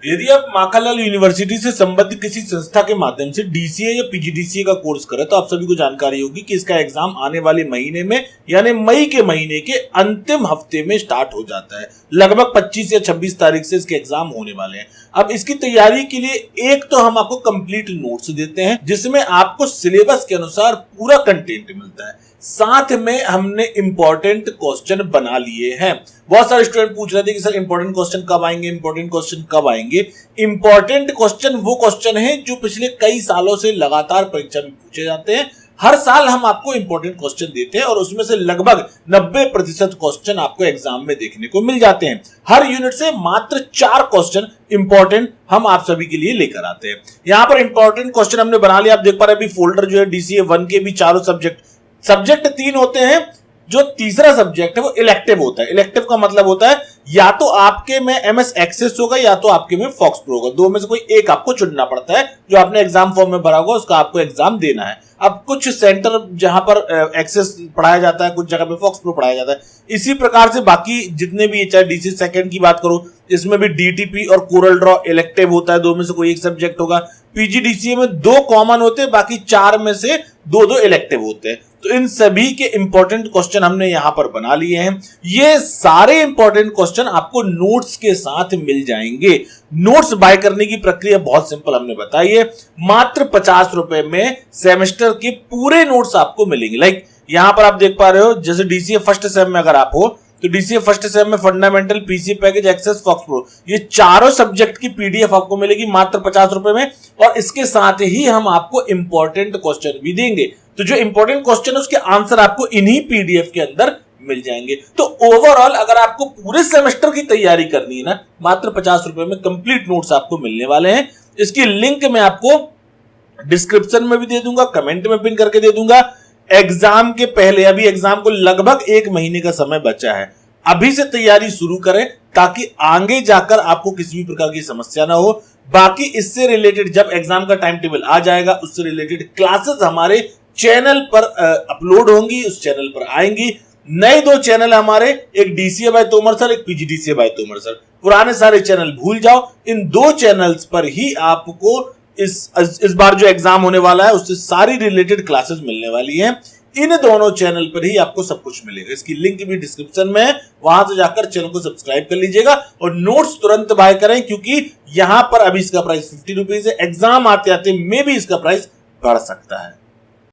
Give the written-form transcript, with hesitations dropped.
यदि आप माखनलाल यूनिवर्सिटी से संबद्ध किसी संस्था के माध्यम से डीसीए या पीजीडीसीए का कोर्स करें तो आप सभी को जानकारी होगी कि इसका एग्जाम आने वाले महीने में यानी मई के महीने के अंतिम हफ्ते में स्टार्ट हो जाता है। लगभग 25 या 26 तारीख से इसके एग्जाम होने वाले हैं। अब इसकी तैयारी के लिए एक तो हम आपको कंप्लीट नोट्स देते हैं जिसमें आपको सिलेबस के अनुसार पूरा कंटेंट मिलता है, साथ में हमने इंपॉर्टेंट क्वेश्चन बना लिए हैं। बहुत सारे स्टूडेंट पूछ रहे थे कि सर इंपॉर्टेंट क्वेश्चन कब आएंगे, इंपॉर्टेंट क्वेश्चन कब आएंगे। इंपॉर्टेंट क्वेश्चन वो क्वेश्चन है जो पिछले कई सालों से लगातार परीक्षा में पूछे जाते हैं। हर साल हम आपको इंपॉर्टेंट क्वेश्चन देते हैं और उसमें से लगभग 90% क्वेश्चन आपको एग्जाम में देखने को मिल जाते हैं। हर यूनिट से मात्र 4 क्वेश्चन इंपॉर्टेंट हम आप सभी के लिए लेकर आते हैं। यहाँ पर इंपॉर्टेंट क्वेश्चन हमने बना लिया। आप देख पा रहे हैं अभी फोल्डर जो है डीसीए 1 के भी चारों सब्जेक्ट 3 होते हैं। जो तीसरा सब्जेक्ट है वो इलेक्टिव होता है। इलेक्टिव का मतलब होता है या तो आपके में एमएस एक्सेस होगा या तो आपके में फॉक्स प्रो होगा, दो में से कोई एक आपको चुनना पड़ता है। जो आपने एग्जाम फॉर्म में भरा होगा उसका आपको एग्जाम देना है। अब कुछ सेंटर जहां पर एक्सेस पढ़ाया जाता है, कुछ जगह पे फॉक्स प्रो पढ़ाया जाता है। इसी प्रकार से बाकी जितने भी, चाहे डीसी सेकंड की बात करो, इसमें भी डीटीपी और कोरल ड्रॉ इलेक्टिव होता है, दो में से कोई एक सब्जेक्ट होगा। पीजीडीसीए में 2 कॉमन होते हैं, बाकी 4 में से 2 इलेक्टिव होते हैं। तो इन सभी के इंपॉर्टेंट क्वेश्चन हमने यहां पर बना लिए हैं। ये सारे इंपॉर्टेंट क्वेश्चन आपको नोट्स के साथ मिल जाएंगे। नोट्स बाय करने की प्रक्रिया बहुत सिंपल हमने बताई है। मात्र 50 रुपए में सेमेस्टर के पूरे नोट्स आपको मिलेंगे। लाइक यहां पर आप देख पा रहे हो, जैसे डीसीए फर्स्ट सेम में अगर आप हो तो डीसीए फर्स्ट सेम में fundamental, PC package, Access, FoxPro, ये चारों सब्जेक्ट की पीडीएफ आपको मिलेगी मात्र 50 रुपए में। और इसके साथ ही हम आपको इंपॉर्टेंट क्वेश्चन भी देंगे। तो जो इंपॉर्टेंट क्वेश्चन है उसके आंसर आपको इन्हीं पीडीएफ के अंदर मिल जाएंगे। तो ओवरऑल अगर आपको पूरे सेमेस्टर की तैयारी करनी है ना, मात्र 50 रुपए में कंप्लीट नोट्स आपको मिलने वाले हैं। इसकी लिंक मैं आपको डिस्क्रिप्शन में भी दे दूंगा, कमेंट में पिन करके दे दूंगा। एग्जाम के पहले, अभी एग्जाम को लगभग 1 महीने का समय बचा है, अभी से तैयारी शुरू करें ताकि आगे जाकर आपको किसी भी प्रकार की समस्या ना हो। बाकी इससे रिलेटेड जब एग्जाम का टाइम टेबल आ जाएगा उससे रिलेटेड क्लासेस हमारे चैनल पर अपलोड होंगी, उस चैनल पर आएंगी। नए 2 चैनल हमारे, एक डीसीए बाय तोमर सर, एक पीजीडीसीए बाय तोमर सर। पुराने सारे चैनल भूल जाओ, इन 2 चैनल्स पर ही आपको इस बार जो एग्जाम होने वाला है उससे सारी रिलेटेड क्लासेस मिलने वाली हैं। इन दोनों चैनल पर ही आपको सब कुछ मिलेगा। इसकी लिंक भी डिस्क्रिप्शन में है, वहां से जाकर चैनल को सब्सक्राइब कर लीजिएगा और नोट्स तुरंत बाय करें क्योंकि यहां पर अभी इसका प्राइस 50 रुपीज है। एग्जाम आते आते में भी इसका प्राइस बढ़ सकता है।